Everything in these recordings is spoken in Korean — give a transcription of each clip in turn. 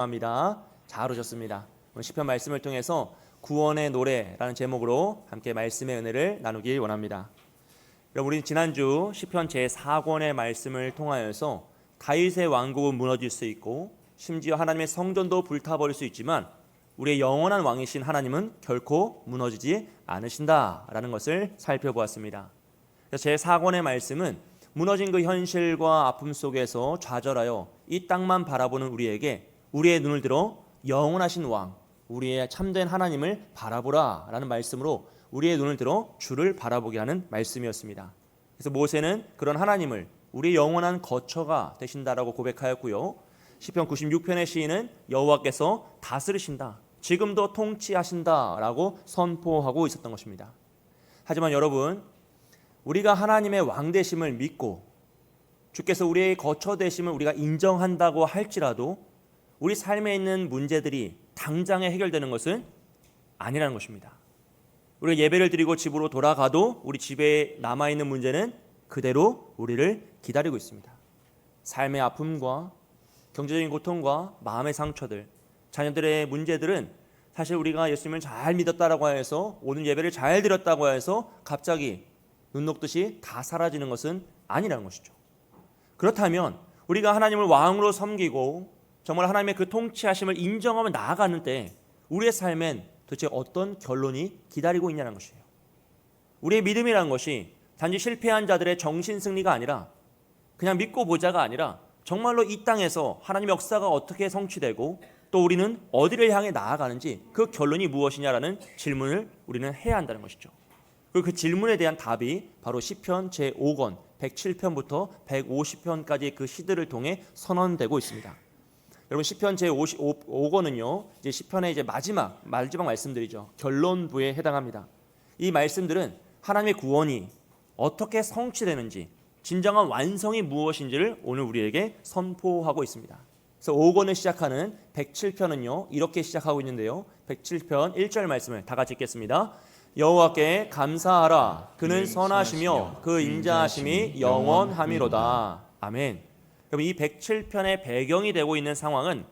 합니다. 잘 오셨습니다. 오늘 시편 말씀을 통해서 구원의 노래라는 제목으로 함께 말씀의 은혜를 나누길 원합니다. 여러분, 우리 지난주 시편 제4권의 말씀을 통하여서 다윗의 왕국은 무너질 수 있고 심지어 하나님의 성전도 불타버릴 수 있지만 우리의 영원한 왕이신 하나님은 결코 무너지지 않으신다라는 것을 살펴보았습니다. 그래서 제4권의 말씀은 무너진 그 현실과 아픔 속에서 좌절하여 이 땅만 바라보는 우리에게 우리의 눈을 들어 영원하신 왕, 우리의 참된 하나님을 바라보라 라는 말씀으로 우리의 눈을 들어 주를 바라보게 하는 말씀이었습니다. 그래서 모세는 그런 하나님을 우리의 영원한 거처가 되신다라고 고백하였고요. 시편 96편의 시인은 여호와께서 다스리신다, 지금도 통치하신다라고 선포하고 있었던 것입니다. 하지만 여러분, 우리가 하나님의 왕 되심을 믿고 주께서 우리의 거처 되심을 우리가 인정한다고 할지라도 우리 삶에 있는 문제들이 당장에 해결되는 것은 아니라는 것입니다. 우리가 예배를 드리고 집으로 돌아가도 우리 집에 남아있는 문제는 그대로 우리를 기다리고 있습니다. 삶의 아픔과 경제적인 고통과 마음의 상처들, 자녀들의 문제들은 사실 우리가 예수님을 잘 믿었다라고 해서 오늘 예배를 잘 드렸다고 해서 갑자기 눈 녹듯이 다 사라지는 것은 아니라는 것이죠. 그렇다면 우리가 하나님을 왕으로 섬기고 정말 하나님의 그 통치하심을 인정하며 나아가는 때 우리의 삶엔 도대체 어떤 결론이 기다리고 있냐는 것이에요. 우리의 믿음이라는 것이 단지 실패한 자들의 정신승리가 아니라 그냥 믿고 보자가 아니라 정말로 이 땅에서 하나님의 역사가 어떻게 성취되고 또 우리는 어디를 향해 나아가는지 그 결론이 무엇이냐라는 질문을 우리는 해야 한다는 것이죠. 그리고 그 질문에 대한 답이 바로 시편 제5권 107편부터 150편까지의 그 시들을 통해 선언되고 있습니다. 여러분, 시편 제5권은요 이제 시편의 이제 마지막 말씀들이죠. 결론부에 해당합니다. 이 말씀들은 하나님의 구원이 어떻게 성취되는지, 진정한 완성이 무엇인지를 오늘 우리에게 선포하고 있습니다. 그래서 5권을 시작하는 107편은요 이렇게 시작하고 있는데요. 107편 1절 말씀을 다 같이 읽겠습니다. 여호와께 감사하라, 그는 선하시며 그 인자하심이 영원하미로다. 아멘. 그럼 이 107편의 배경이 되고 있는 상황은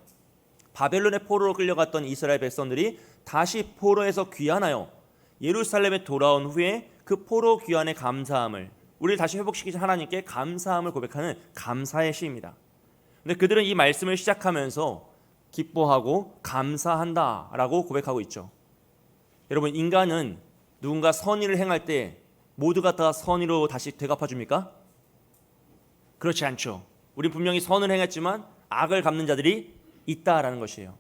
바벨론의 포로로 끌려갔던 이스라엘 백성들이 다시 포로에서 귀환하여 예루살렘에 돌아온 후에 그 포로 귀환의 감사함을, 우리를 다시 회복시키신 하나님께 감사함을 고백하는 감사의 시입니다. 근데 그들은 이 말씀을 시작하면서 기뻐하고 감사한다라고 고백하고 있죠. 여러분, 인간은 누군가 선의를 행할 때 모두가 다 선의로 다시 되갚아줍니까? 그렇지 않죠. 우리 분명히 선을 행했지만 악을 갚는 자들이 있다라는 것이에요.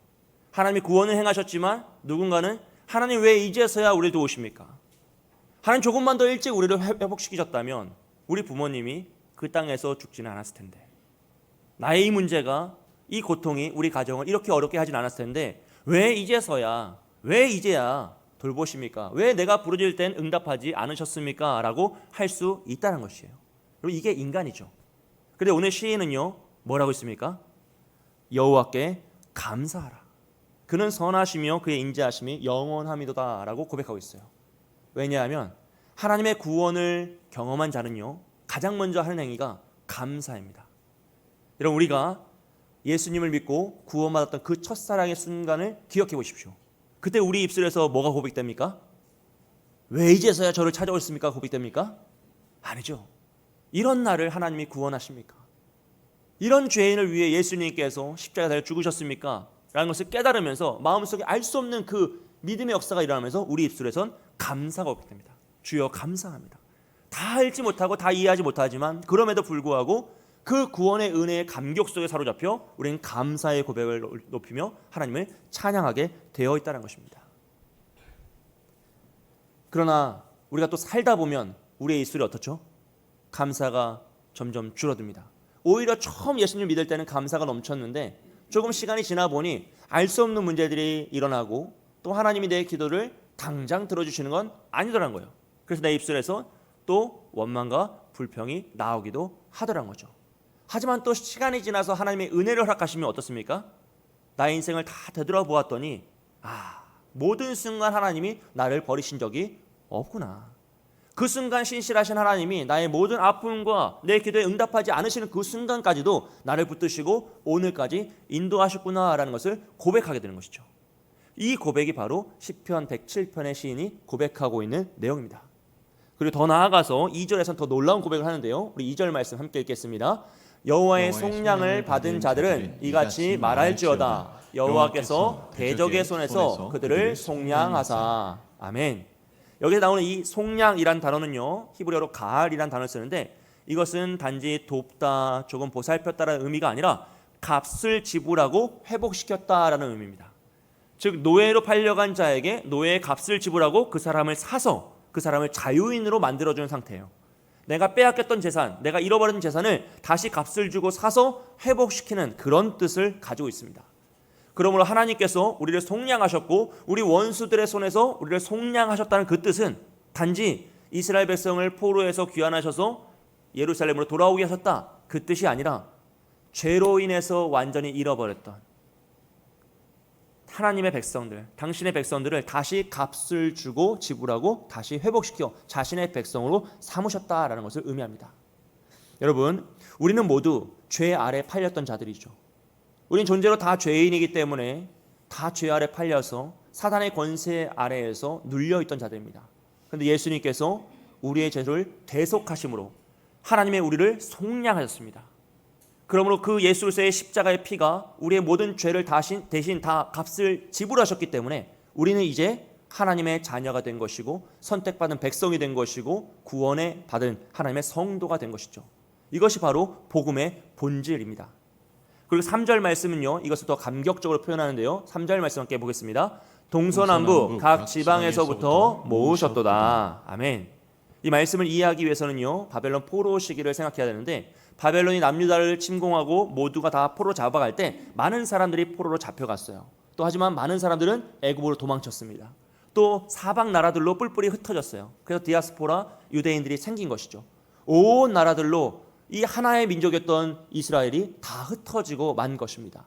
하나님이 구원을 행하셨지만 누군가는 하나님 왜 이제서야 우리를 도우십니까? 하나님 조금만 더 일찍 우리를 회복시키셨다면 우리 부모님이 그 땅에서 죽지는 않았을 텐데, 나의 이 문제가, 이 고통이 우리 가정을 이렇게 어렵게 하진 않았을 텐데 왜 이제서야, 왜 이제야 돌보십니까? 왜 내가 부르짖을 땐 응답하지 않으셨습니까? 라고 할 수 있다는 것이에요. 그리고 이게 인간이죠. 그런데 오늘 시인은요 뭐라고 했습니까? 여호와께 감사하라, 그는 선하시며 그의 인자하심이 영원하미도다 라고 고백하고 있어요. 왜냐하면 하나님의 구원을 경험한 자는요 가장 먼저 하는 행위가 감사입니다. 여러분, 우리가 예수님을 믿고 구원받았던 그 첫사랑의 순간을 기억해 보십시오. 그때 우리 입술에서 뭐가 고백됩니까? 왜 이제서야 저를 찾아오셨습니까? 고백됩니까? 아니죠. 이런 나를 하나님이 구원하십니까? 이런 죄인을 위해 예수님께서 십자가에 달려 죽으셨습니까? 라는 것을 깨달으면서 마음속에 알 수 없는 그 믿음의 역사가 일어나면서 우리 입술에선 감사가 고백됩니다. 주여 감사합니다. 다 알지 못하고 다 이해하지 못하지만 그럼에도 불구하고 그 구원의 은혜의 감격 속에 사로잡혀 우리는 감사의 고백을 높이며 하나님을 찬양하게 되어 있다는 것입니다. 그러나 우리가 또 살다 보면 우리의 입술이 어떻죠? 감사가 점점 줄어듭니다. 오히려 처음 예수님을 믿을 때는 감사가 넘쳤는데 조금 시간이 지나 보니 알 수 없는 문제들이 일어나고 또 하나님이 내 기도를 당장 들어주시는 건 아니더란 거예요. 그래서 내 입술에서 또 원망과 불평이 나오기도 하더란 거죠. 하지만 또 시간이 지나서 하나님의 은혜를 허락하시면 어떻습니까? 나의 인생을 다 되돌아보았더니 모든 순간 하나님이 나를 버리신 적이 없구나. 그 순간 신실하신 하나님이 나의 모든 아픔과 내 기도에 응답하지 않으시는 그 순간까지도 나를 붙드시고 오늘까지 인도하셨구나라는 것을 고백하게 되는 것이죠. 이 고백이 바로 시편 107편의 시인이 고백하고 있는 내용입니다. 그리고 더 나아가서 2절에서는 더 놀라운 고백을 하는데요. 우리 2절 말씀 함께 읽겠습니다. 여호와의 속량을 받은 자들은 이같이 말할지어다. 여호와께서 대적의 손에서 그들을 속량하사. 아멘. 여기서 나오는 이 속량이란 단어는요, 히브리어로 가알이란 단어를 쓰는데 이것은 단지 돕다, 조금 보살폈다라는 의미가 아니라 값을 지불하고 회복시켰다라는 의미입니다. 즉 노예로 팔려간 자에게 노예의 값을 지불하고 그 사람을 사서 그 사람을 자유인으로 만들어주는 상태예요. 내가 빼앗겼던 재산, 내가 잃어버린 재산을 다시 값을 주고 사서 회복시키는 그런 뜻을 가지고 있습니다. 그러므로 하나님께서 우리를 속량하셨고 우리 원수들의 손에서 우리를 속량하셨다는 그 뜻은 단지 이스라엘 백성을 포로에서 귀환하셔서 예루살렘으로 돌아오게 하셨다, 그 뜻이 아니라 죄로 인해서 완전히 잃어버렸던 하나님의 백성들, 당신의 백성들을 다시 값을 주고 지불하고 다시 회복시켜 자신의 백성으로 삼으셨다라는 것을 의미합니다. 여러분, 우리는 모두 죄 아래 팔렸던 자들이죠. 우리는 존재로 다 죄인이기 때문에 다 죄 아래 팔려서 사단의 권세 아래에서 눌려있던 자들입니다. 그런데 예수님께서 우리의 죄를 대속하심으로 하나님의 우리를 속량하셨습니다. 그러므로 그 예수 그리스도의 십자가의 피가 우리의 모든 죄를 대신 다 값을 지불하셨기 때문에 우리는 이제 하나님의 자녀가 된 것이고 선택받은 백성이 된 것이고 구원에 받은 하나님의 성도가 된 것이죠. 이것이 바로 복음의 본질입니다. 그리고 3절 말씀은요, 이것을 더 감격적으로 표현하는데요. 3절 말씀 함께 보겠습니다. 동서남북 각 지방에서부터 모으셨도다. 아멘. 이 말씀을 이해하기 위해서는요, 바벨론 포로 시기를 생각해야 되는데 바벨론이 남유다를 침공하고 모두가 다 포로 잡아갈 때 많은 사람들이 포로로 잡혀갔어요. 또 하지만 많은 사람들은 애굽으로 도망쳤습니다. 또 사방 나라들로 뿔뿔이 흩어졌어요. 그래서 디아스포라 유대인들이 생긴 것이죠. 온 나라들로 이 하나의 민족이었던 이스라엘이 다 흩어지고 만 것입니다.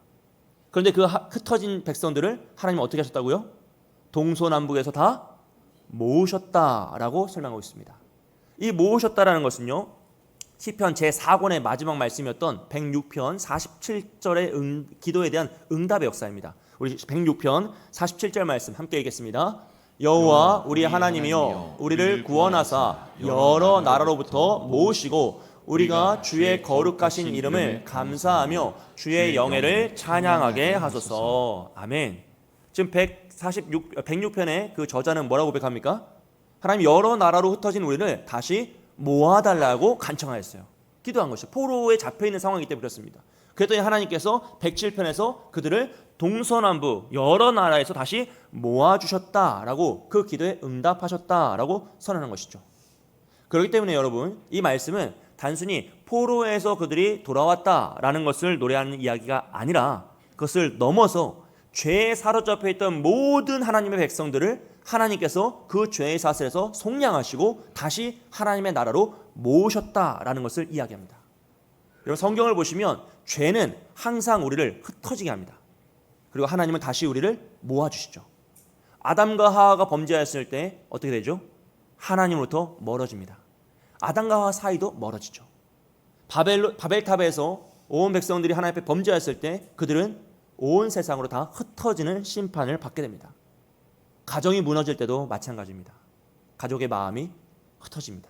그런데 그 흩어진 백성들을 하나님은 어떻게 하셨다고요? 동서남북에서 다 모으셨다라고 설명하고 있습니다. 이 모으셨다라는 것은요, 시편 제4권의 마지막 말씀이었던 106편 47절의 기도에 대한 응답의 역사입니다. 우리 106편 47절 말씀 함께 읽겠습니다. 여호와 우리 하나님이여 우리를 구원하사 여러 나라로부터 모으시고 우리가 주의 거룩하신 이름을 감사하며 주의 영예를 찬양하게 하소서. 아멘. 지금 106편의 그 저자는 뭐라고 고백합니까? 하나님 여러 나라로 흩어진 우리를 다시 모아달라고 간청하였어요. 기도한 것이죠. 포로에 잡혀있는 상황이기 때문에 그렇습니다. 그랬더니 하나님께서 107편에서 그들을 동서남북 여러 나라에서 다시 모아주셨다라고 그 기도에 응답하셨다라고 선언한 것이죠. 그렇기 때문에 여러분, 이 말씀은 단순히 포로에서 그들이 돌아왔다라는 것을 노래하는 이야기가 아니라 그것을 넘어서 죄에 사로잡혀 있던 모든 하나님의 백성들을 하나님께서 그 죄의 사슬에서 속량하시고 다시 하나님의 나라로 모으셨다라는 것을 이야기합니다. 여러분, 성경을 보시면 죄는 항상 우리를 흩어지게 합니다. 그리고 하나님은 다시 우리를 모아주시죠. 아담과 하와가 범죄하였을 때 어떻게 되죠? 하나님으로부터 멀어집니다. 아담과 하와 사이도 멀어지죠. 바벨탑에서 온 백성들이 하나님 앞에 범죄하였을 때 그들은 온 세상으로 다 흩어지는 심판을 받게 됩니다. 가정이 무너질 때도 마찬가지입니다. 가족의 마음이 흩어집니다.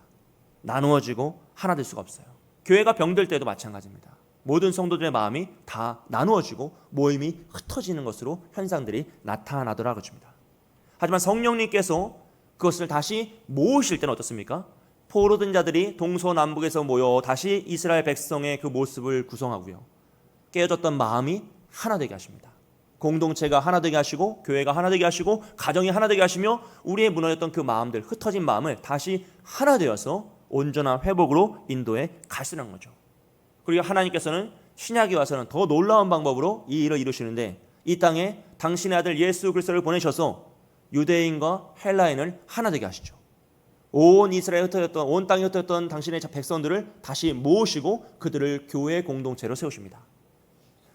나누어지고 하나 될 수가 없어요. 교회가 병들 때도 마찬가지입니다. 모든 성도들의 마음이 다 나누어지고 모임이 흩어지는 것으로 현상들이 나타나더라고요. 하지만 성령님께서 그것을 다시 모으실 때는 어떻습니까? 포로된 자들이 동서남북에서 모여 다시 이스라엘 백성의 그 모습을 구성하고요. 깨어졌던 마음이 하나 되게 하십니다. 공동체가 하나 되게 하시고 교회가 하나 되게 하시고 가정이 하나 되게 하시며 우리의 무너졌던 그 마음들, 흩어진 마음을 다시 하나 되어서 온전한 회복으로 인도에 가시는 거죠. 그리고 하나님께서는 신약에 와서는 더 놀라운 방법으로 이 일을 이루시는데 이 땅에 당신의 아들 예수 그리스도를 보내셔서 유대인과 헬라인을 하나 되게 하시죠. 온 이스라엘에 흩어졌던, 온 땅에 흩어졌던 당신의 백성들을 다시 모으시고 그들을 교회 공동체로 세우십니다.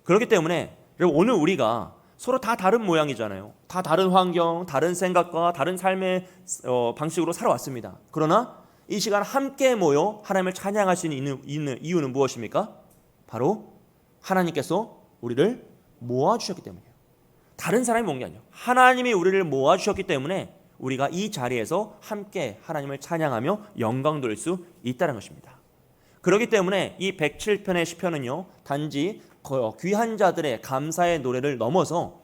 그렇기 때문에 여러분, 오늘 우리가 서로 다 다른 모양이잖아요. 다 다른 환경, 다른 생각과 다른 삶의 방식으로 살아왔습니다. 그러나 이 시간 함께 모여 하나님을 찬양할 수 있는 이유는 무엇입니까? 바로 하나님께서 우리를 모아주셨기 때문이에요. 다른 사람이 모은 게 아니에요. 하나님이 우리를 모아주셨기 때문에 우리가 이 자리에서 함께 하나님을 찬양하며 영광 돌릴 수 있다는 것입니다. 그렇기 때문에 이 107편의 시편은요, 단지 귀한 자들의 감사의 노래를 넘어서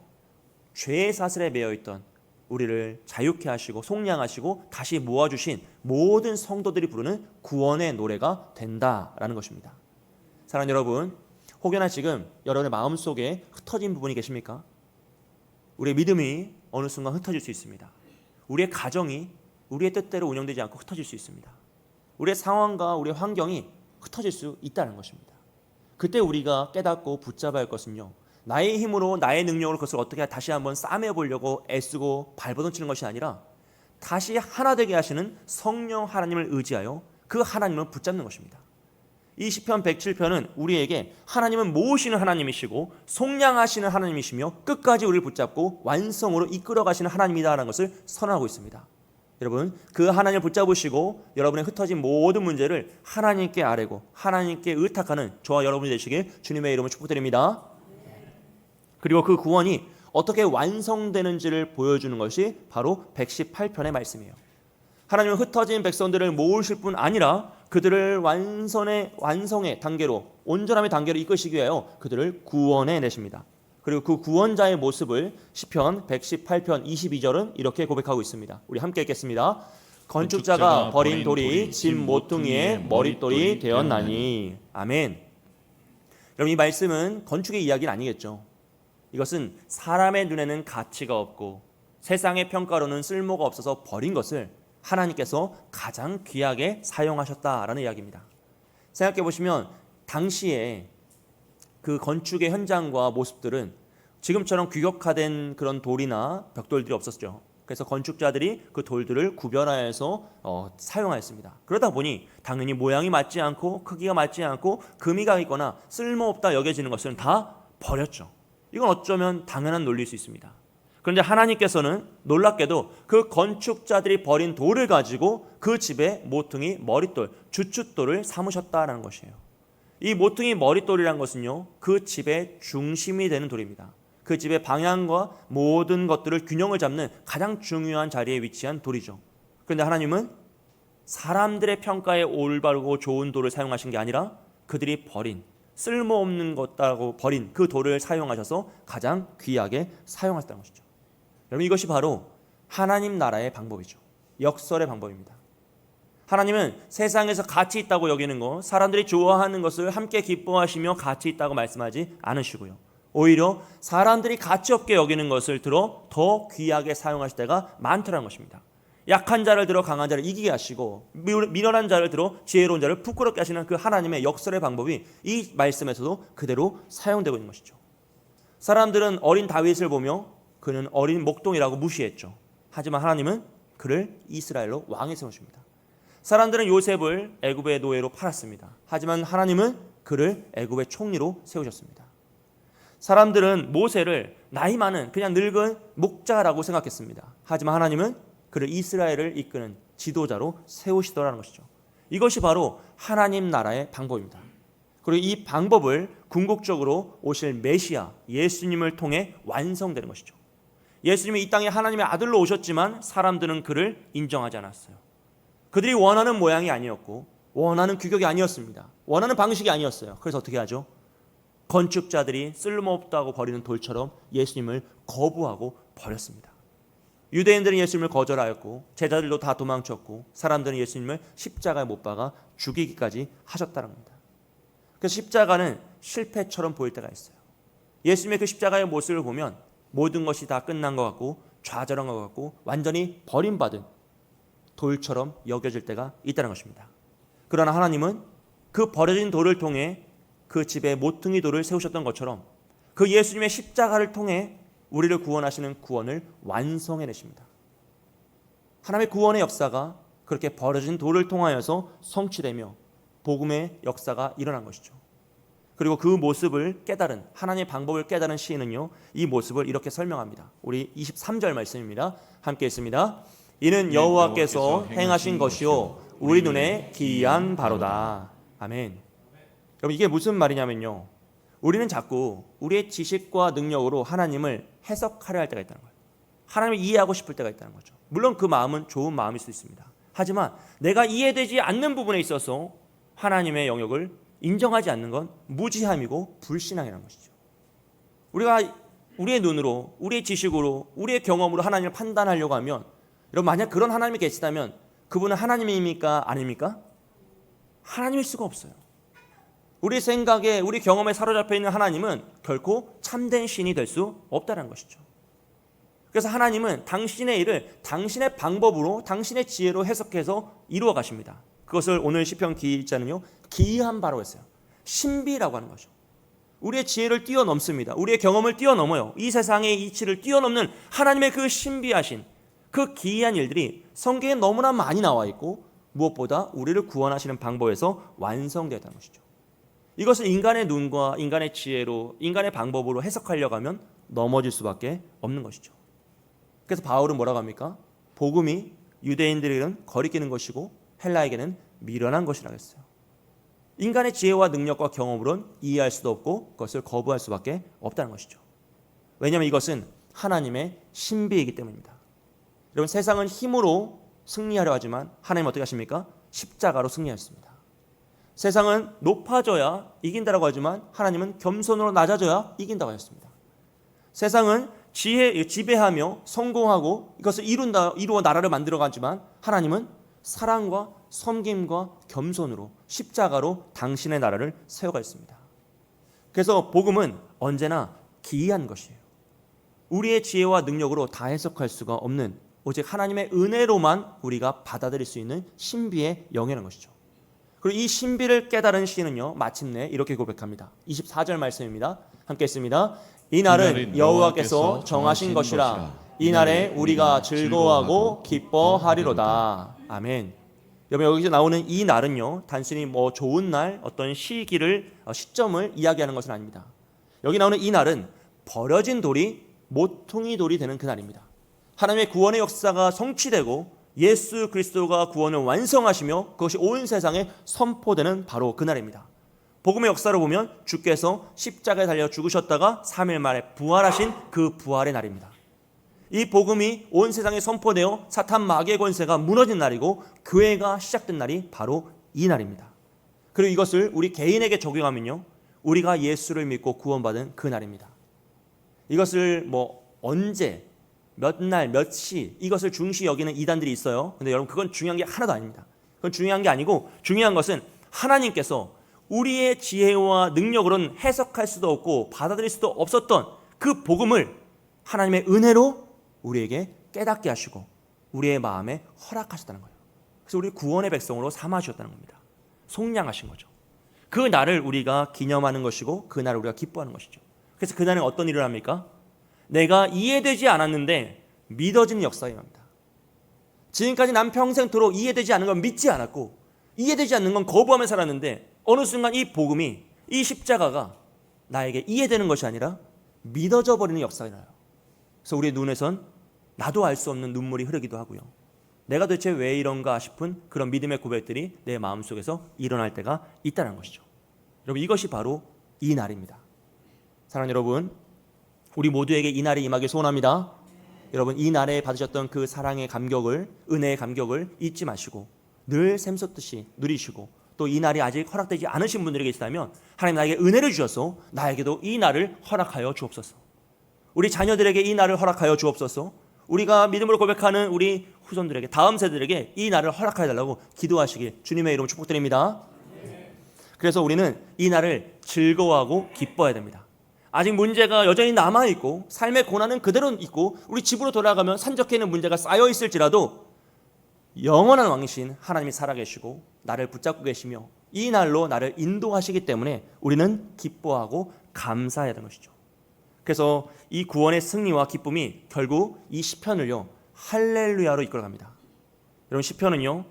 죄의 사슬에 매여있던 우리를 자유케 하시고 속량하시고 다시 모아주신 모든 성도들이 부르는 구원의 노래가 된다라는 것입니다. 사랑하는 여러분, 혹여나 지금 여러분의 마음속에 흩어진 부분이 계십니까? 우리의 믿음이 어느 순간 흩어질 수 있습니다. 우리의 가정이 우리의 뜻대로 운영되지 않고 흩어질 수 있습니다. 우리의 상황과 우리의 환경이 흩어질 수 있다는 것입니다. 그때 우리가 깨닫고 붙잡아야 할 것은요, 나의 힘으로 나의 능력으로 그것을 어떻게 다시 한번 싸매보려고 애쓰고 발버둥치는 것이 아니라 다시 하나 되게 하시는 성령 하나님을 의지하여 그 하나님을 붙잡는 것입니다. 이 시편 107편은 우리에게 하나님은 모으시는 하나님이시고 속량하시는 하나님이시며 끝까지 우리를 붙잡고 완성으로 이끌어 가시는 하나님이다라는 것을 선언하고 있습니다. 여러분, 그 하나님을 붙잡으시고 여러분의 흩어진 모든 문제를 하나님께 아뢰고 하나님께 의탁하는 저와 여러분이 되시길 주님의 이름으로 축복드립니다. 그리고 그 구원이 어떻게 완성되는지를 보여주는 것이 바로 118편의 말씀이에요. 하나님은 흩어진 백성들을 모으실 뿐 아니라 그들을 완성의 단계로, 온전함의 단계로 이끄시기 위하여 그들을 구원해 내십니다. 그리고 그 구원자의 모습을 시편 118편 22절은 이렇게 고백하고 있습니다. 우리 함께 읽겠습니다. 건축자가 버린 돌이 집 모퉁이의 머릿돌이 되었나니. 아멘. 여러분, 이 말씀은 건축의 이야기는 아니겠죠. 이것은 사람의 눈에는 가치가 없고 세상의 평가로는 쓸모가 없어서 버린 것을 하나님께서 가장 귀하게 사용하셨다라는 이야기입니다. 생각해 보시면 당시에 그 건축의 현장과 모습들은 지금처럼 규격화된 그런 돌이나 벽돌들이 없었죠. 그래서 건축자들이 그 돌들을 구별하여서 사용하였습니다. 그러다 보니 당연히 모양이 맞지 않고 크기가 맞지 않고 금이 가 있거나 쓸모없다 여겨지는 것은 다 버렸죠. 이건 어쩌면 당연한 논리일 수 있습니다. 그런데 하나님께서는 놀랍게도 그 건축자들이 버린 돌을 가지고 그 집의 모퉁이 머릿돌, 주춧돌을 삼으셨다는 것이에요. 이 모퉁이 머릿돌이란 것은요, 그 집의 중심이 되는 돌입니다. 그 집의 방향과 모든 것들을 균형을 잡는 가장 중요한 자리에 위치한 돌이죠. 그런데 하나님은 사람들의 평가에 올바르고 좋은 돌을 사용하신 게 아니라 그들이 버린 쓸모없는 것다고 버린 그 돌을 사용하셔서 가장 귀하게 사용하셨다는 것이죠. 여러분, 이것이 바로 하나님 나라의 방법이죠. 역설의 방법입니다. 하나님은 세상에서 가치 있다고 여기는 것, 사람들이 좋아하는 것을 함께 기뻐하시며 가치 있다고 말씀하지 않으시고요. 오히려 사람들이 가치 없게 여기는 것을 들어 더 귀하게 사용하실 때가 많더라는 것입니다. 약한 자를 들어 강한 자를 이기게 하시고 미련한 자를 들어 지혜로운 자를 부끄럽게 하시는 그 하나님의 역설의 방법이 이 말씀에서도 그대로 사용되고 있는 것이죠. 사람들은 어린 다윗을 보며 그는 어린 목동이라고 무시했죠. 하지만 하나님은 그를 이스라엘로 왕에 세우십니다. 사람들은 요셉을 애굽의 노예로 팔았습니다. 하지만 하나님은 그를 애굽의 총리로 세우셨습니다. 사람들은 모세를 나이 많은 그냥 늙은 목자라고 생각했습니다. 하지만 하나님은 그를 이스라엘을 이끄는 지도자로 세우시더라는 것이죠. 이것이 바로 하나님 나라의 방법입니다. 그리고 이 방법을 궁극적으로 오실 메시아 예수님을 통해 완성되는 것이죠. 예수님이 이 땅에 하나님의 아들로 오셨지만 사람들은 그를 인정하지 않았어요. 그들이 원하는 모양이 아니었고 원하는 규격이 아니었습니다. 원하는 방식이 아니었어요. 그래서 어떻게 하죠? 건축자들이 쓸모없다고 버리는 돌처럼 예수님을 거부하고 버렸습니다. 유대인들은 예수님을 거절하였고 제자들도 다 도망쳤고 사람들은 예수님을 십자가에 못 박아 죽이기까지 하셨다는 겁니다. 그래서 십자가는 실패처럼 보일 때가 있어요. 예수님의 그 십자가의 모습을 보면 모든 것이 다 끝난 것 같고 좌절한 것 같고 완전히 버림받은 돌처럼 여겨질 때가 있다는 것입니다. 그러나 하나님은 그 버려진 돌을 통해 그 집에 모퉁이 돌을 세우셨던 것처럼 그 예수님의 십자가를 통해 우리를 구원하시는 구원을 완성해내십니다. 하나님의 구원의 역사가 그렇게 버려진 돌을 통하여서 성취되며 복음의 역사가 일어난 것이죠. 그리고 그 모습을 깨달은 하나님의 방법을 깨달은 시인은요, 이 모습을 이렇게 설명합니다. 우리 23절 말씀입니다. 함께 읽습니다. 이는 여호와께서 행하신 것이요 우리 눈에 기이한 바로다. 아멘. 여러분 이게 무슨 말이냐면요, 우리는 자꾸 우리의 지식과 능력으로 하나님을 해석하려 할 때가 있다는 거예요. 하나님을 이해하고 싶을 때가 있다는 거죠. 물론 그 마음은 좋은 마음일 수 있습니다. 하지만 내가 이해되지 않는 부분에 있어서 하나님의 영역을 인정하지 않는 건 무지함이고 불신앙이라는 것이죠. 우리가 우리의 눈으로, 우리의 지식으로, 우리의 경험으로 하나님을 판단하려고 하면, 여러분 만약 그런 하나님이 계시다면 그분은 하나님입니까? 아닙니까? 하나님일 수가 없어요. 우리 생각에, 우리 경험에 사로잡혀 있는 하나님은 결코 참된 신이 될 수 없다는 것이죠. 그래서 하나님은 당신의 일을 당신의 방법으로, 당신의 지혜로 해석해서 이루어 가십니다. 그것을 오늘 시편 기자는요, 기이한 바로 했어요. 신비라고 하는 거죠. 우리의 지혜를 뛰어넘습니다. 우리의 경험을 뛰어넘어요. 이 세상의 이치를 뛰어넘는 하나님의 그 신비하신, 그 기이한 일들이 성경에 너무나 많이 나와 있고, 무엇보다 우리를 구원하시는 방법에서 완성되었다는 것이죠. 이것을 인간의 눈과 인간의 지혜로, 인간의 방법으로 해석하려고 하면 넘어질 수밖에 없는 것이죠. 그래서 바울은 뭐라고 합니까? 복음이 유대인들에게는 거리끼는 것이고 헬라에게는 미련한 것이라고 했어요. 인간의 지혜와 능력과 경험으로는 이해할 수도 없고 그것을 거부할 수밖에 없다는 것이죠. 왜냐하면 이것은 하나님의 신비이기 때문입니다. 여러분 세상은 힘으로 승리하려 하지만 하나님은 어떻게 하십니까? 십자가로 승리하셨습니다. 세상은 높아져야 이긴다라고 하지만 하나님은 겸손으로 낮아져야 이긴다고 하셨습니다. 세상은 지배하며 성공하고 이것을 이루어 나라를 만들어가지만 하나님은 사랑과 섬김과 겸손으로 십자가로 당신의 나라를 세워가있습니다. 그래서 복음은 언제나 기이한 것이에요. 우리의 지혜와 능력으로 다 해석할 수가 없는, 오직 하나님의 은혜로만 우리가 받아들일 수 있는 신비의 영예라는 것이죠. 그리고 이 신비를 깨달은 시인은요, 마침내 이렇게 고백합니다. 24절 말씀입니다. 함께 읽습니다. 이 날은 여호와께서 정하신 것이라, 이 날에 우리가 즐거워하고 기뻐하리로다. 아멘. 여러분 여기서 나오는 이 날은요, 단순히 좋은 날, 어떤 시점을 이야기하는 것은 아닙니다. 여기 나오는 이 날은 버려진 돌이 모퉁이 돌이 되는 그 날입니다. 하나님의 구원의 역사가 성취되고 예수 그리스도가 구원을 완성하시며 그것이 온 세상에 선포되는 바로 그 날입니다. 복음의 역사를 보면 주께서 십자가에 달려 죽으셨다가 3일 만에 부활하신 그 부활의 날입니다. 이 복음이 온 세상에 선포되어 사탄 마귀의 권세가 무너진 날이고 교회가 시작된 날이 바로 이 날입니다. 그리고 이것을 우리 개인에게 적용하면요, 우리가 예수를 믿고 구원받은 그 날입니다. 이것을 언제, 몇 날, 몇 시, 이것을 중시 여기는 이단들이 있어요. 근데 여러분 그건 중요한 게 하나도 아닙니다. 그건 중요한 게 아니고, 중요한 것은 하나님께서 우리의 지혜와 능력으로는 해석할 수도 없고 받아들일 수도 없었던 그 복음을 하나님의 은혜로 우리에게 깨닫게 하시고 우리의 마음에 허락하셨다는 거예요. 그래서 우리 구원의 백성으로 삼아주셨다는 겁니다. 속량하신 거죠. 그 날을 우리가 기념하는 것이고 그 날을 우리가 기뻐하는 것이죠. 그래서 그 날에 어떤 일을 합니까? 내가 이해되지 않았는데 믿어지는 역사가 일어납니다. 지금까지 난 평생토록 이해되지 않는 건 믿지 않았고 이해되지 않는 건 거부하며 살았는데 어느 순간 이 복음이, 이 십자가가 나에게 이해되는 것이 아니라 믿어져 버리는 역사가 일어나요. 그래서 우리의 눈에선 나도 알 수 없는 눈물이 흐르기도 하고요. 내가 도대체 왜 이런가 싶은 그런 믿음의 고백들이 내 마음속에서 일어날 때가 있다는 것이죠. 여러분 이것이 바로 이 날입니다. 사랑하는 여러분, 우리 모두에게 이 날이 임하길 소원합니다. 여러분 이 날에 받으셨던 그 사랑의 감격을, 은혜의 감격을 잊지 마시고 늘 샘솟듯이 누리시고, 또 이 날이 아직 허락되지 않으신 분들에게 있다면 하나님 나에게 은혜를 주셔서 나에게도 이 날을 허락하여 주옵소서. 우리 자녀들에게 이 날을 허락하여 주옵소서. 우리가 믿음으로 고백하는 우리 후손들에게, 다음 세대들에게 이 날을 허락하여 달라고 기도하시길 주님의 이름으로 축복드립니다. 그래서 우리는 이 날을 즐거워하고 기뻐해야 됩니다. 아직 문제가 여전히 남아있고 삶의 고난은 그대로 있고 우리 집으로 돌아가면 산적해 있는 문제가 쌓여있을지라도 영원한 왕이신 하나님이 살아계시고 나를 붙잡고 계시며 이 날로 나를 인도하시기 때문에 우리는 기뻐하고 감사해야 하는 것이죠. 그래서 이 구원의 승리와 기쁨이 결국 이 시편을요, 할렐루야로 이끌어갑니다. 여러분 시편은요,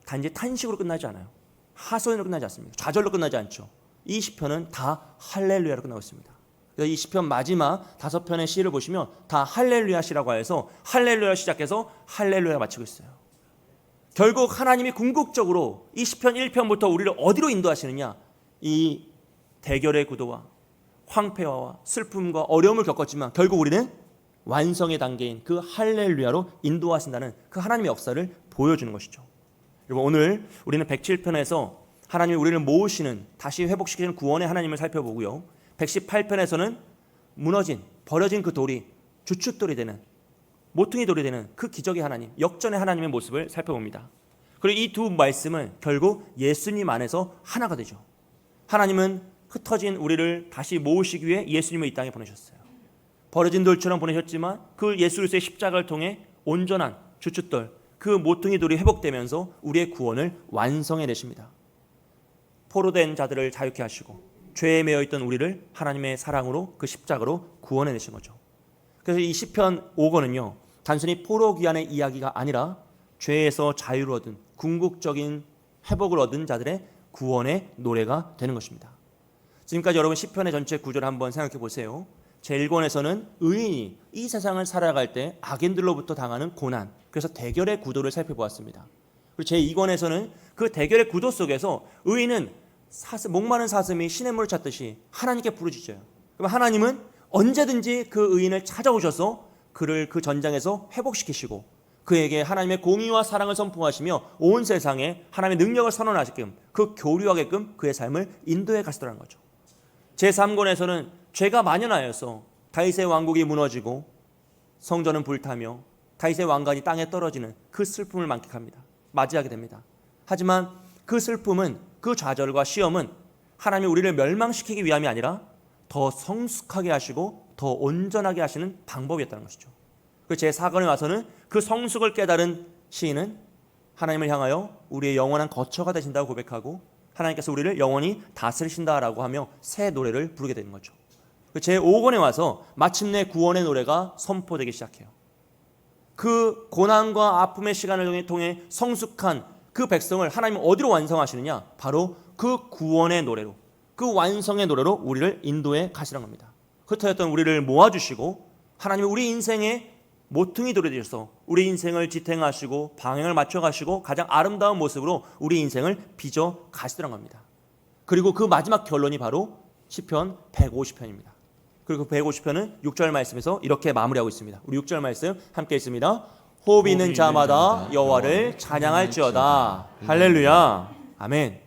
단지 탄식으로 끝나지 않아요. 하소연으로 끝나지 않습니다. 좌절로 끝나지 않죠. 이 시편은 다 할렐루야로 끝나고 있습니다. 그래서 이 시편 마지막 5편의 시를 보시면 다 할렐루야 시라고 해서 할렐루야 시작해서 할렐루야 마치고 있어요. 결국 하나님이 궁극적으로 이 시편 1편부터 우리를 어디로 인도하시느냐, 이 대결의 구도와 황폐화와 슬픔과 어려움을 겪었지만 결국 우리는 완성의 단계인 그 할렐루야로 인도하신다는 그 하나님의 역사를 보여주는 것이죠. 여러분, 오늘 우리는 107편에서 하나님이 우리를 모으시는, 다시 회복시키는 구원의 하나님을 살펴보고요, 118편에서는 무너진, 버려진 그 돌이 주춧돌이 되는, 모퉁이 돌이 되는 그 기적의 하나님, 역전의 하나님의 모습을 살펴봅니다. 그리고 이 두 말씀은 결국 예수님 안에서 하나가 되죠. 하나님은 흩어진 우리를 다시 모으시기 위해 예수님을 이 땅에 보내셨어요. 버려진 돌처럼 보내셨지만 그 예수 그리스도의 십자가를 통해 온전한 주춧돌, 그 모퉁이 돌이 회복되면서 우리의 구원을 완성해 내십니다. 포로된 자들을 자유케 하시고 죄에 매여 있던 우리를 하나님의 사랑으로 그 십자가로 구원해 내신 거죠. 그래서 이 시편 5권은요, 단순히 포로 귀환의 이야기가 아니라 죄에서 자유를 얻은, 궁극적인 회복을 얻은 자들의 구원의 노래가 되는 것입니다. 지금까지 여러분 시편의 전체 구조를 한번 생각해 보세요. 제1권에서는 의인이 이 세상을 살아갈 때 악인들로부터 당하는 고난, 그래서 대결의 구도를 살펴보았습니다. 그리고 제2권에서는 그 대결의 구도 속에서 의인은 목마른 사슴이 시냇물을 찾듯이 하나님께 부르짖어요. 그럼 하나님은 언제든지 그 의인을 찾아오셔서 그를 그 전장에서 회복시키시고 그에게 하나님의 공의와 사랑을 선포하시며 온 세상에 하나님의 능력을 선언하게끔, 그 교류하게끔 그의 삶을 인도해 가시더라는 거죠. 제3권에서는 죄가 만연하여서 다윗의 왕국이 무너지고 성전은 불타며 다윗의 왕관이 땅에 떨어지는 그 슬픔을 맞이하게 됩니다. 하지만 그 슬픔은, 그 좌절과 시험은 하나님이 우리를 멸망시키기 위함이 아니라 더 성숙하게 하시고 더 온전하게 하시는 방법이었다는 것이죠. 제4권에 와서는 그 성숙을 깨달은 시인은 하나님을 향하여 우리의 영원한 거처가 되신다고 고백하고 하나님께서 우리를 영원히 다스리신다라고 하며 새 노래를 부르게 되는 거죠. 제5권에 와서 마침내 구원의 노래가 선포되기 시작해요. 그 고난과 아픔의 시간을 통해 성숙한 그 백성을 하나님은 어디로 완성하시느냐? 바로 그 구원의 노래로, 그 완성의 노래로 우리를 인도해 가시는 겁니다. 흩어졌던 우리를 모아주시고 하나님은 우리 인생의 모퉁이 돌이 되셔서 우리 인생을 지탱하시고 방향을 맞춰가시고 가장 아름다운 모습으로 우리 인생을 빚어 가시더란 겁니다. 그리고 그 마지막 결론이 바로 시편 150편입니다. 그리고 150편은 6절 말씀에서 이렇게 마무리하고 있습니다. 우리 6절 말씀 함께 있습니다. 호흡 있는 자마다 여호와를 찬양할지어다. 할렐루야. 아멘.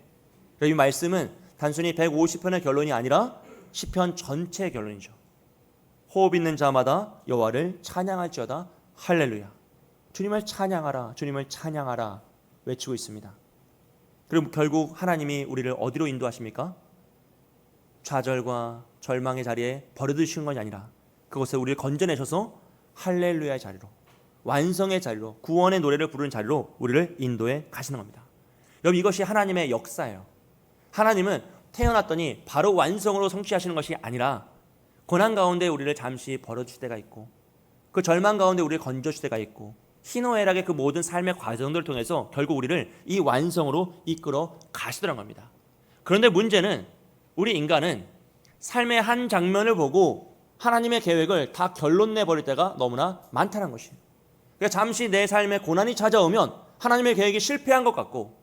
이 말씀은 단순히 150편의 결론이 아니라 시편 전체의 결론이죠. 호흡 있는 자마다 여호와를 찬양할지어다. 할렐루야. 주님을 찬양하라, 주님을 찬양하라 외치고 있습니다. 그리고 결국 하나님이 우리를 어디로 인도하십니까? 좌절과 절망의 자리에 버려두시는 것이 아니라 그곳에 우리를 건져내셔서 할렐루야의 자리로, 완성의 자리로, 구원의 노래를 부르는 자리로 우리를 인도해 가시는 겁니다. 여러분, 이것이 하나님의 역사예요. 하나님은 태어났더니 바로 완성으로 성취하시는 것이 아니라 고난 가운데 우리를 잠시 버려주실 때가 있고 그 절망 가운데 우리를 건져주실 때가 있고 희노애락의 그 모든 삶의 과정들을 통해서 결국 우리를 이 완성으로 이끌어 가시더란 겁니다. 그런데 문제는 우리 인간은 삶의 한 장면을 보고 하나님의 계획을 다 결론 내버릴 때가 너무나 많다는 것이에요. 그러니까 잠시 내 삶에 고난이 찾아오면 하나님의 계획이 실패한 것 같고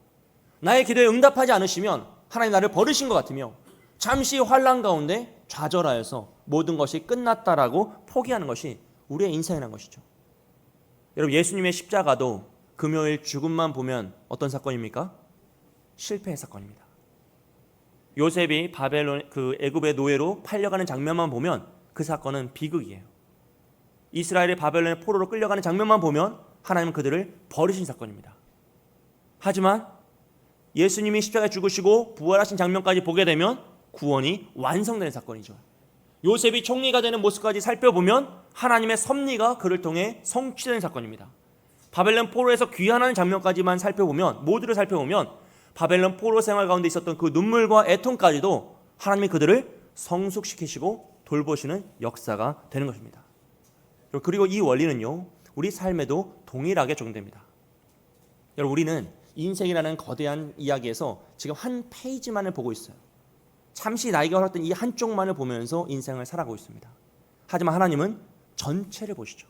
나의 기도에 응답하지 않으시면 하나님 나를 버리신 것 같으며 잠시 환난 가운데 좌절하여서 모든 것이 끝났다라고 포기하는 것이 우리의 인생이라는 것이죠. 여러분, 예수님의 십자가도 금요일 죽음만 보면 어떤 사건입니까? 실패의 사건입니다. 요셉이 바벨론 그 애굽의 노예로 팔려가는 장면만 보면 그 사건은 비극이에요. 이스라엘이 바벨론의 포로로 끌려가는 장면만 보면 하나님은 그들을 버리신 사건입니다. 하지만 예수님이 십자가에 죽으시고 부활하신 장면까지 보게 되면 구원이 완성되는 사건이죠. 요셉이 총리가 되는 모습까지 살펴보면 하나님의 섭리가 그를 통해 성취되는 사건입니다. 바벨론 포로에서 귀환하는 장면까지만 살펴보면, 모두를 살펴보면 바벨론 포로 생활 가운데 있었던 그 눈물과 애통까지도 하나님이 그들을 성숙시키시고 돌보시는 역사가 되는 것입니다. 그리고 이 원리는요, 우리 삶에도 동일하게 적용됩니다. 여러분, 우리는 인생이라는 거대한 이야기에서 지금 한 페이지만을 보고 있어요. 잠시 나이가 흘렀던 이 한쪽만을 보면서 인생을 살아가고 있습니다. 하지만 하나님은 전체를 보시죠.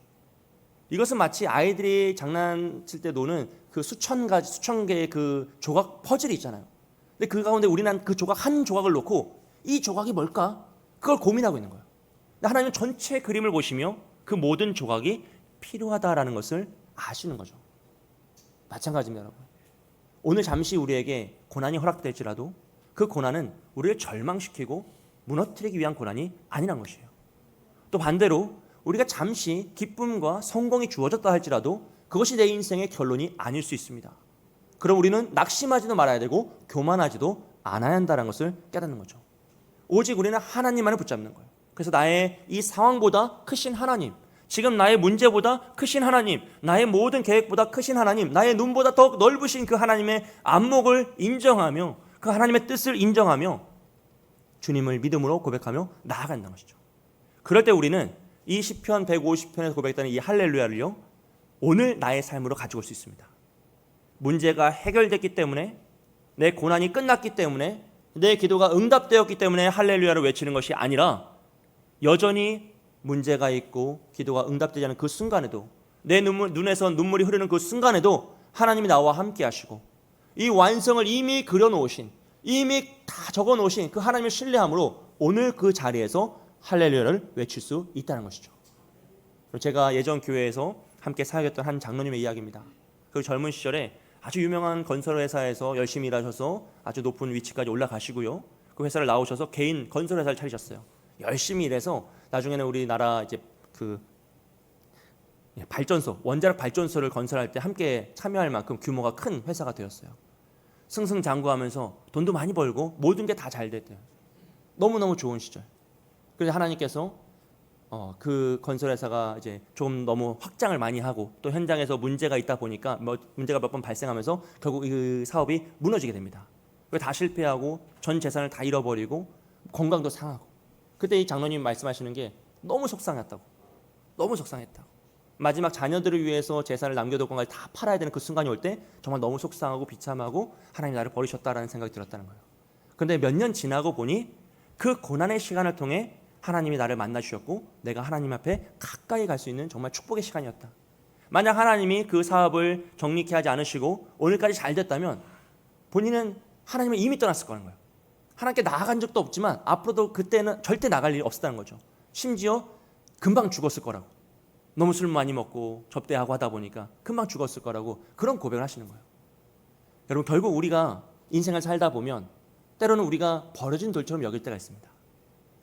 이것은 마치 아이들이 장난칠 때 노는 그 수천 개의 그 조각 퍼즐이 있잖아요. 근데 그 가운데 우리는 그 조각 한 조각을 놓고 이 조각이 뭘까? 그걸 고민하고 있는 거예요. 근데 하나님은 전체 그림을 보시며 그 모든 조각이 필요하다라는 것을 아시는 거죠. 마찬가지입니다, 여러분. 오늘 잠시 우리에게 고난이 허락될지라도 그 고난은 우리를 절망시키고 무너뜨리기 위한 고난이 아니란 것이에요. 또 반대로 우리가 잠시 기쁨과 성공이 주어졌다 할지라도 그것이 내 인생의 결론이 아닐 수 있습니다. 그럼 우리는 낙심하지도 말아야 되고 교만하지도 않아야 한다는 것을 깨닫는 거죠. 오직 우리는 하나님만을 붙잡는 거예요. 그래서 나의 이 상황보다 크신 하나님, 지금 나의 문제보다 크신 하나님, 나의 모든 계획보다 크신 하나님, 나의 눈보다 더 넓으신 그 하나님의 안목을 인정하며 그 하나님의 뜻을 인정하며 주님을 믿음으로 고백하며 나아간다는 것이죠. 그럴 때 우리는 이 시편 150편에서 고백했다는 이 할렐루야를요, 오늘 나의 삶으로 가지고 올 수 있습니다. 문제가 해결됐기 때문에, 내 고난이 끝났기 때문에, 내 기도가 응답되었기 때문에 할렐루야를 외치는 것이 아니라 여전히 문제가 있고 기도가 응답되지 않은 그 순간에도, 내 눈에서 눈물이 흐르는 그 순간에도 하나님이 나와 함께 하시고 이 완성을 이미 그려놓으신, 이미 다 적어놓으신 그 하나님을 신뢰함으로 오늘 그 자리에서 할렐루야를 외칠 수 있다는 것이죠. 제가 예전 교회에서 함께 사역했던 한 장로님의 이야기입니다. 그 젊은 시절에 아주 유명한 건설회사에서 열심히 일하셔서 아주 높은 위치까지 올라가시고요, 그 회사를 나오셔서 개인 건설회사를 차리셨어요. 열심히 일해서 나중에는 우리나라 이제 그 발전소, 원자력 발전소를 건설할 때 함께 참여할 만큼 규모가 큰 회사가 되었어요. 승승장구하면서 돈도 많이 벌고 모든 게 다 잘 됐대요. 너무너무 좋은 시절. 그래서 하나님께서 그 건설회사가 이제 좀 너무 확장을 많이 하고 또 현장에서 문제가 있다 보니까 문제가 몇 번 발생하면서 결국 그 사업이 무너지게 됩니다. 다 실패하고 전 재산을 다 잃어버리고 건강도 상하고, 그때 이 장로님 말씀하시는 게 너무 속상했다고, 너무 속상했다고. 마지막 자녀들을 위해서 재산을 남겨둘 건가를 다 팔아야 되는 그 순간이 올 때 정말 너무 속상하고 비참하고 하나님 나를 버리셨다라는 생각이 들었다는 거예요. 그런데 몇 년 지나고 보니 그 고난의 시간을 통해 하나님이 나를 만나 주셨고 내가 하나님 앞에 가까이 갈 수 있는 정말 축복의 시간이었다. 만약 하나님이 그 사업을 정리케 하지 않으시고 오늘까지 잘 됐다면 본인은 하나님을 이미 떠났을 거라는 거예요. 하나님께 나아간 적도 없지만 앞으로도 그때는 절대 나갈 일이 없었다는 거죠. 심지어 금방 죽었을 거라고. 너무 술 많이 먹고 접대하고 하다 보니까 금방 죽었을 거라고 그런 고백을 하시는 거예요. 여러분, 결국 우리가 인생을 살다 보면 때로는 우리가 버려진 돌처럼 여길 때가 있습니다.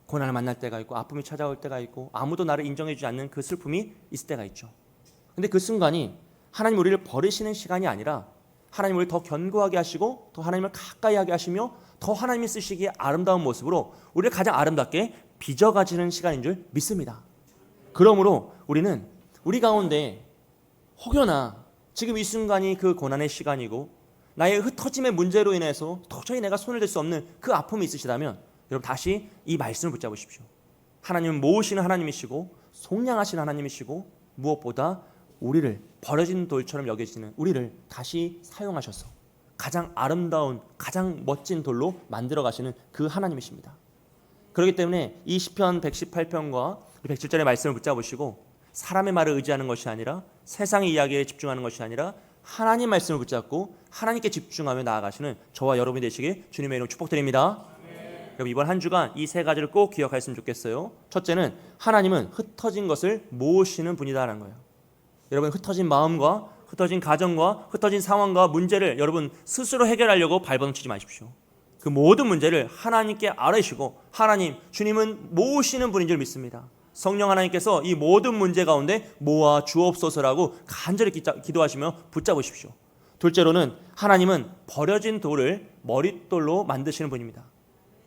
고난을 만날 때가 있고 아픔이 찾아올 때가 있고 아무도 나를 인정해주지 않는 그 슬픔이 있을 때가 있죠. 근데 그 순간이 하나님 우리를 버리시는 시간이 아니라 하나님 우리를 더 견고하게 하시고 더 하나님을 가까이 하게 하시며 더 하나님이 쓰시기에 아름다운 모습으로 우리를 가장 아름답게 빚어가지는 시간인 줄 믿습니다. 그러므로 우리는 우리 가운데 혹여나 지금 이 순간이 그 고난의 시간이고 나의 흩어짐의 문제로 인해서 도저히 내가 손을 댈 수 없는 그 아픔이 있으시다면 여러분 다시 이 말씀을 붙잡으십시오. 하나님은 모으시는 하나님이시고 속량하시는 하나님이시고 무엇보다 우리를 버려진 돌처럼 여기시는 우리를 다시 사용하셔서 가장 아름다운 가장 멋진 돌로 만들어 가시는 그 하나님이십니다. 그렇기 때문에 이 시편 118편과 107절의 말씀을 붙잡으시고 사람의 말을 의지하는 것이 아니라 세상의 이야기에 집중하는 것이 아니라 하나님 말씀을 붙잡고 하나님께 집중하며 나아가시는 저와 여러분이 되시길 주님의 이름으로 축복드립니다. 여러분, 이번 한 주간 이 세 가지를 꼭 기억하셨으면 좋겠어요. 첫째는 하나님은 흩어진 것을 모으시는 분이다라는 거예요. 여러분, 흩어진 마음과 흩어진 가정과 흩어진 상황과 문제를 여러분 스스로 해결하려고 발버둥치지 마십시오. 그 모든 문제를 하나님께 아뢰시고 하나님, 주님은 모으시는 분인 줄 믿습니다. 성령 하나님께서 이 모든 문제 가운데 모아 주옵소서라고 간절히 기도하시며 붙잡으십시오. 둘째로는 하나님은 버려진 돌을 머릿돌로 만드시는 분입니다.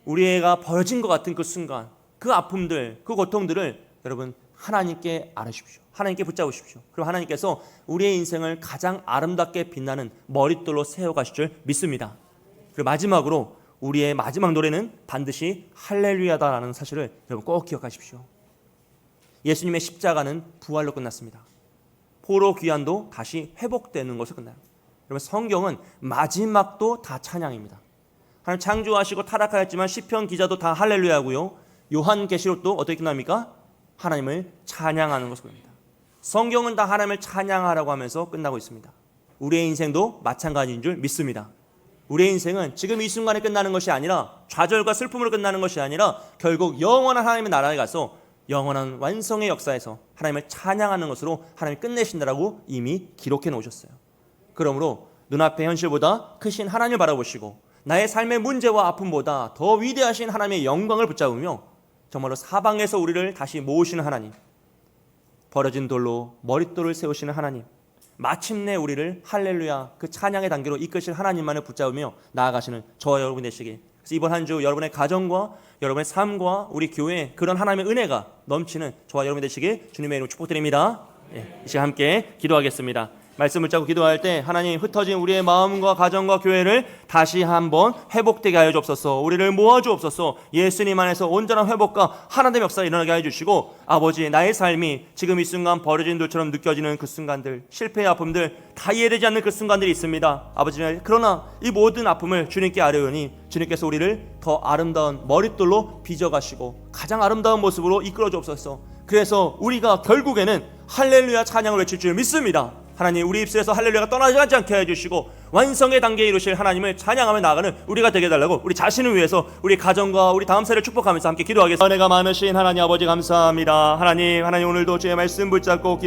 우리 애가 버려진 것 같은 그 순간, 그 아픔들, 그 고통들을 여러분 하나님께 아뢰십시오. 하나님께 붙잡으십시오. 그럼 하나님께서 우리의 인생을 가장 아름답게 빛나는 머릿돌로 세워가실 줄 믿습니다. 그리고 마지막으로 우리의 마지막 노래는 반드시 할렐루야다라는 사실을 여러분 꼭 기억하십시오. 예수님의 십자가는 부활로 끝났습니다. 포로 귀환도 다시 회복되는 것으로 끝나요. 여러분, 성경은 마지막도 다 찬양입니다. 하나님 창조하시고 타락하였지만 시편 기자도 다 할렐루야고요. 요한계시록도 어떻게 끝납니까? 하나님을 찬양하는 것으로 끝납니다. 성경은 다 하나님을 찬양하라고 하면서 끝나고 있습니다. 우리의 인생도 마찬가지인 줄 믿습니다. 우리의 인생은 지금 이 순간에 끝나는 것이 아니라 좌절과 슬픔으로 끝나는 것이 아니라 결국 영원한 하나님의 나라에 가서 영원한 완성의 역사에서 하나님을 찬양하는 것으로 하나님이 끝내신다라고 이미 기록해 놓으셨어요. 그러므로 눈앞의 현실보다 크신 하나님을 바라보시고 나의 삶의 문제와 아픔보다 더 위대하신 하나님의 영광을 붙잡으며 정말로 사방에서 우리를 다시 모으시는 하나님, 버려진 돌로 머릿돌을 세우시는 하나님, 마침내 우리를 할렐루야 그 찬양의 단계로 이끄실 하나님만을 붙잡으며 나아가시는 저와 여러분 되시길. 그래서 이번 한 주 여러분의 가정과 여러분의 삶과 우리 교회에 그런 하나님의 은혜가 넘치는 저와 여러분 되시길 주님의 이름으로 축복드립니다. 이 시간 함께 기도하겠습니다. 말씀을 짜고 기도할 때 하나님 흩어진 우리의 마음과 가정과 교회를 다시 한번 회복되게 하여 주옵소서. 우리를 모아주옵소서. 예수님 안에서 온전한 회복과 하나님의 역사가 일어나게 하여 주시고 아버지 나의 삶이 지금 이 순간 버려진 돌처럼 느껴지는 그 순간들, 실패의 아픔들, 다 이해되지 않는 그 순간들이 있습니다. 아버지 그러나 이 모든 아픔을 주님께 아뢰오니 주님께서 우리를 더 아름다운 머릿돌로 빚어가시고 가장 아름다운 모습으로 이끌어 주옵소서. 그래서 우리가 결국에는 할렐루야 찬양을 외칠 줄 믿습니다. 하나님 우리 입술에서 할렐루야가 떠나지 않게 해주시고 완성의 단계에 이루실 하나님을 찬양하며 나아가는 우리가 되게 해달라고 우리 자신을 위해서 우리 가정과 우리 다음 세대를 축복하면서 함께 기도하겠습니다. 은혜가 많으신 하나님 아버지 감사합니다. 하나님 오늘도 주의 말씀 붙잡고